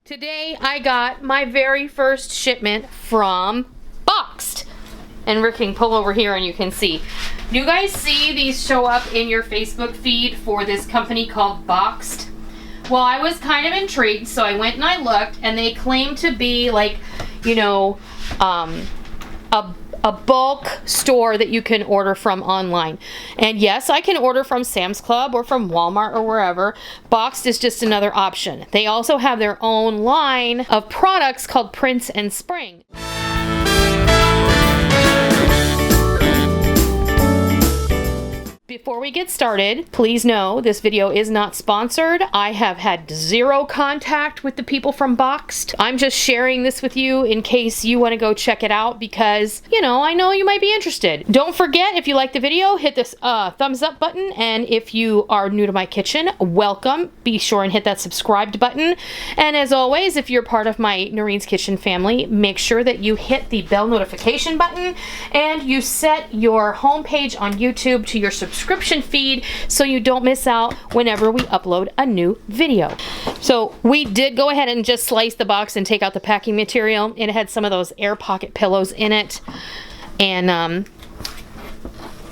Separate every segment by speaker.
Speaker 1: Today I got my very first shipment from BOXED. And Rick can pull over here and you can see. Do you guys see these show up in your Facebook feed for this company called BOXED? Well, I was kind of intrigued, so I went and I looked, and they claim to be like, you know, a bulk store that you can order from online. And yes, I can order from Sam's Club or from Walmart or wherever. BOXED is just another option. They also have their own line of products called Prince and Spring. Before we get started, please know this video is not sponsored. I have had zero contact with the people from BOXED. I'm just sharing this with you in case you want to go check it out because, you know, I know you might be interested. Don't forget, if you like the video, hit this thumbs up button. And if you are new to my kitchen, welcome. Be sure and hit that subscribed button. And as always, if you're part of my Noreen's Kitchen family, make sure that you hit the bell notification button and you set your homepage on YouTube to your subscription feed so you don't miss out whenever we upload a new video. So we did go ahead and just slice the box and take out the packing material. It had some of those air pocket pillows in it, and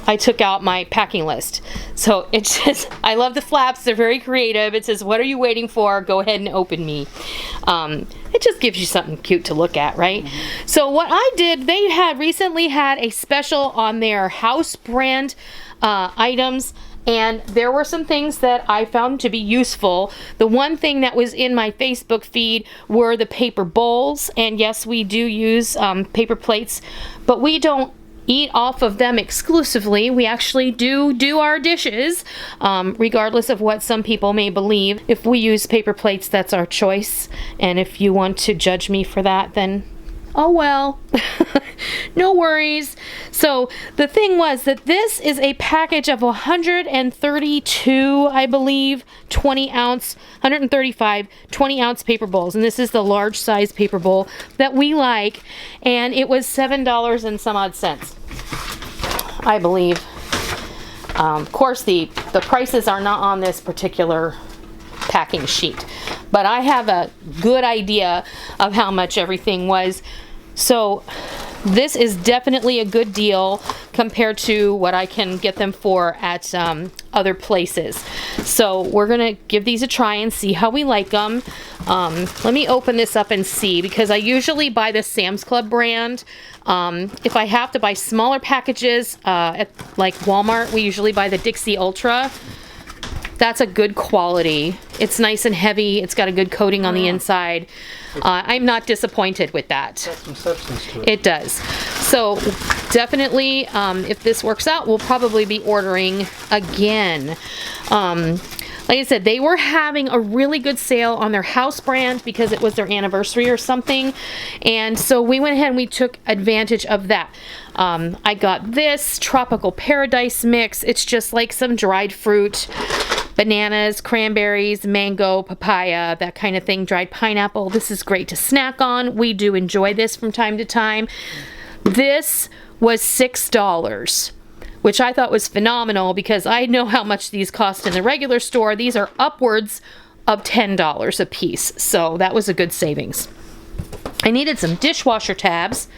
Speaker 1: I took out my packing list. So it just, I love the flaps, they're very creative. It says, "What are you waiting for? Go ahead and open me." It just gives you something cute to look at, right? Mm-hmm. So what I did, they had recently had a special on their house brand items, and there were some things that I found to be useful. The one thing that was in my Facebook feed were the paper bowls, and yes, we do use paper plates, but we don't eat off of them exclusively. We actually do our dishes, regardless of what some people may believe. If we use paper plates, that's our choice, and if you want to judge me for that, then oh well. No worries. So the thing was that this is a package of 132, I believe, 135 20-ounce paper bowls, and this is the large size paper bowl that we like, and it was $7 and some odd cents, I believe. Of course, the prices are not on this particular packing sheet, but I have a good idea of how much everything was. So this is definitely a good deal compared to what I can get them for at other places. So we're gonna give these a try and see how we like them. Let me open this up and see, because I usually buy the Sam's Club brand. If I have to buy smaller packages at like Walmart, we usually buy the Dixie Ultra. That's a good quality. It's nice and heavy. It's got a good coating on the inside. I'm not disappointed with that.
Speaker 2: Got some substance to it.
Speaker 1: It does. So definitely, if this works out, we'll probably be ordering again. Like I said, they were having a really good sale on their house brand because it was their anniversary or something. And so we went ahead and we took advantage of that. I got this Tropical Paradise mix. It's just like some dried fruit. Bananas, cranberries, mango, papaya, that kind of thing, dried pineapple. This is great to snack on. We do enjoy this from time to time. This was $6, which I thought was phenomenal because I know how much these cost in the regular store. These are upwards of $10 a piece, so that was a good savings. I needed some dishwasher tabs,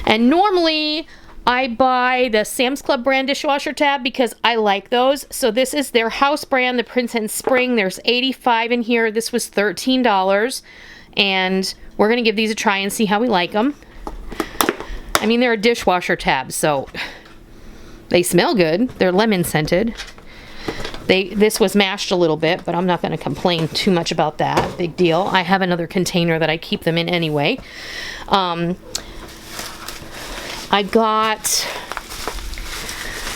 Speaker 1: and normally I buy the Sam's Club brand dishwasher tab because I like those. So this is their house brand, the Prince and Spring. There's 85 in here. This was $13. And we're going to give these a try and see how we like them. I mean, they're a dishwasher tab, so they smell good. They're lemon scented. This was mashed a little bit, but I'm not going to complain too much about that. Big deal. I have another container that I keep them in anyway. I got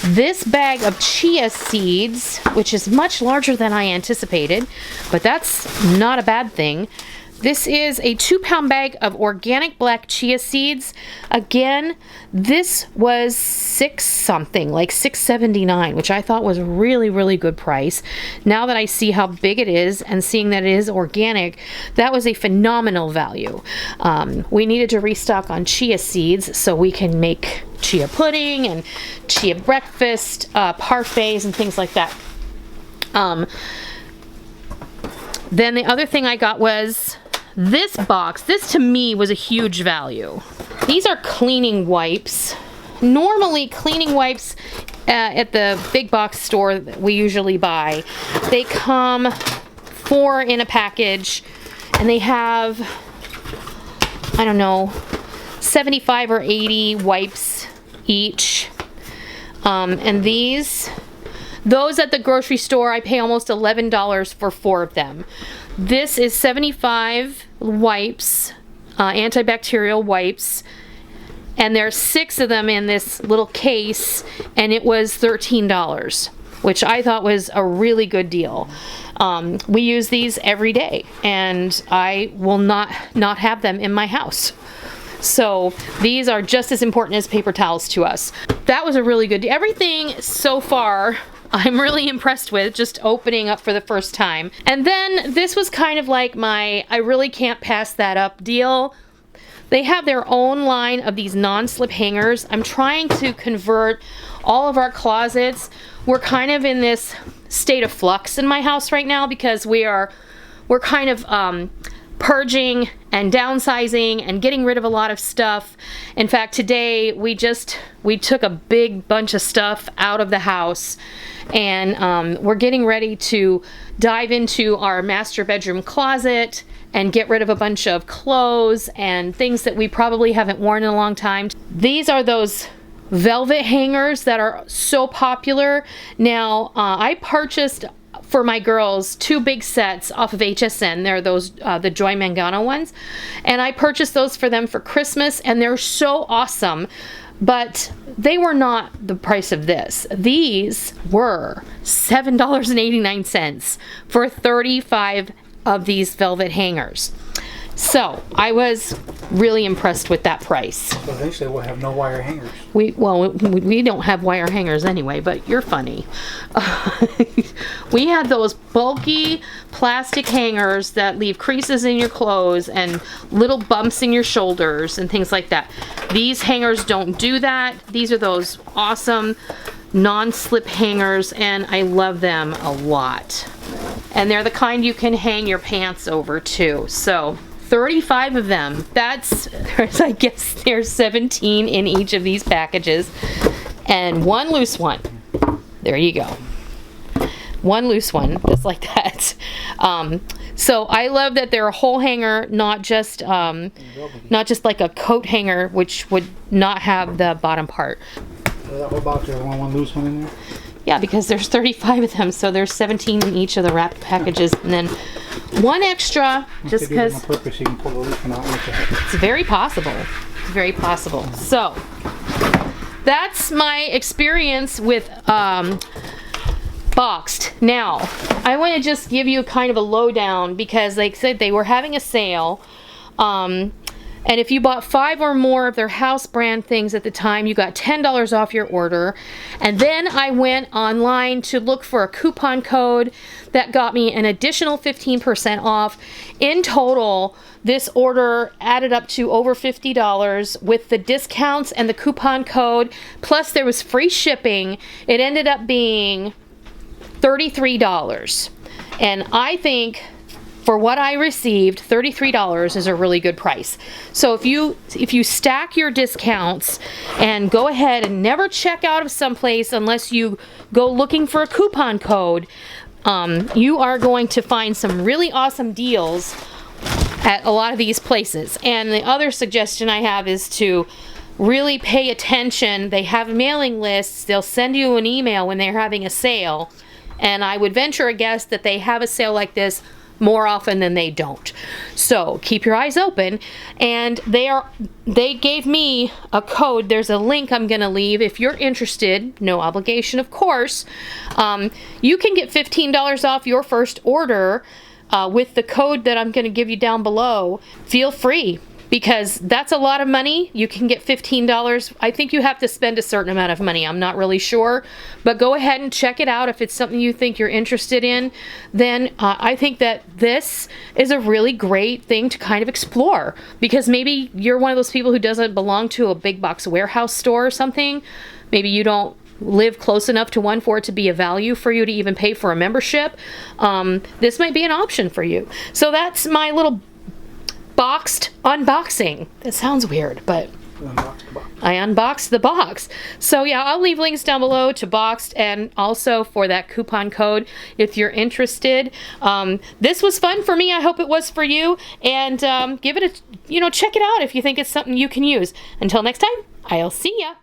Speaker 1: this bag of chia seeds, which is much larger than I anticipated, but that's not a bad thing. This is a 2-pound bag of organic black chia seeds. Again, this was $6-something, like $6.79, which I thought was a really, really good price. Now that I see how big it is and seeing that it is organic, that was a phenomenal value. We needed to restock on chia seeds so we can make chia pudding and chia breakfast, parfaits, and things like that. Then the other thing I got was this box, this to me was a huge value. These are cleaning wipes. Normally cleaning wipes at the big box store that we usually buy, they come 4 in a package, and they have, I don't know, 75 or 80 wipes each. And those at the grocery store, I pay almost $11 for 4 of them. This is 75 wipes, antibacterial wipes, and there's 6 of them in this little case, and it was $13, which I thought was a really good deal. We use these every day, and I will not have them in my house. So these are just as important as paper towels to us. That was a really good deal. Everything so far I'm really impressed with, just opening up for the first time. And then this was kind of like my I really can't pass that up deal. They have their own line of these non-slip hangers. I'm trying to convert all of our closets. We're kind of in this state of flux in my house right now because we're kind of purging and downsizing and getting rid of a lot of stuff. In fact, today we took a big bunch of stuff out of the house, and we're getting ready to dive into our master bedroom closet and get rid of a bunch of clothes and things that we probably haven't worn in a long time. These are those velvet hangers that are so popular. Now, I purchased for my girls 2 big sets off of HSN. They're those the Joy Mangano ones, and I purchased those for them for Christmas, and they're so awesome, but they were not the price of this. These were $7.89 for 35 of these velvet hangers. So I was really impressed with that price.
Speaker 2: So eventually we'll have no wire hangers.
Speaker 1: We don't have wire hangers anyway, but you're funny. We had those bulky plastic hangers that leave creases in your clothes and little bumps in your shoulders and things like that. These hangers don't do that. These are those awesome non-slip hangers, and I love them a lot. And they're the kind you can hang your pants over too. So 35 of them. I guess there's 17 in each of these packages, and 1 loose one. There you go. 1 loose one, just like that. So I love that they're a whole hanger, not just like a coat hanger, which would not have the bottom part.
Speaker 2: So that whole box, there's one loose one in there?
Speaker 1: Yeah, because there's 35 of them, so there's 17 in each of the wrapped packages, and then 1 extra, just because.
Speaker 2: On purpose, you can pull the loose one out with it.
Speaker 1: It's very possible. It's very possible. So that's my experience with Boxed. Now, I want to just give you kind of a lowdown because, like I said, they were having a sale. And if you bought 5 or more of their house brand things at the time, you got $10 off your order. And then I went online to look for a coupon code that got me an additional 15% off. In total, this order added up to over $50 with the discounts and the coupon code. Plus there was free shipping. It ended up being $33. And I think for what I received, $33 is a really good price. So if you stack your discounts and go ahead and never check out of someplace unless you go looking for a coupon code, you are going to find some really awesome deals at a lot of these places. And the other suggestion I have is to really pay attention. They have mailing lists. They'll send you an email when they're having a sale. And I would venture a guess that they have a sale like this more often than they don't. So keep your eyes open. And they gave me a code. There's a link I'm gonna leave if you're interested. No obligation, of course. You can get $15 off your first order with the code that I'm gonna give you down below. Feel free, because that's a lot of money. You can get $15. I think you have to spend a certain amount of money. I'm not really sure, but go ahead and check it out. If it's something you think you're interested in, then I think that this is a really great thing to kind of explore, because maybe you're one of those people who doesn't belong to a big box warehouse store or something. Maybe you don't live close enough to one for it to be a value for you to even pay for a membership. This might be an option for you. So that's my little boxed unboxing. That sounds weird, but
Speaker 2: Unbox the box.
Speaker 1: I unboxed the box. So yeah, I'll leave links down below to Boxed and also for that coupon code if you're interested. This was fun for me. I hope it was for you. And give it a, check it out if you think it's something you can use. Until next time, I'll see ya.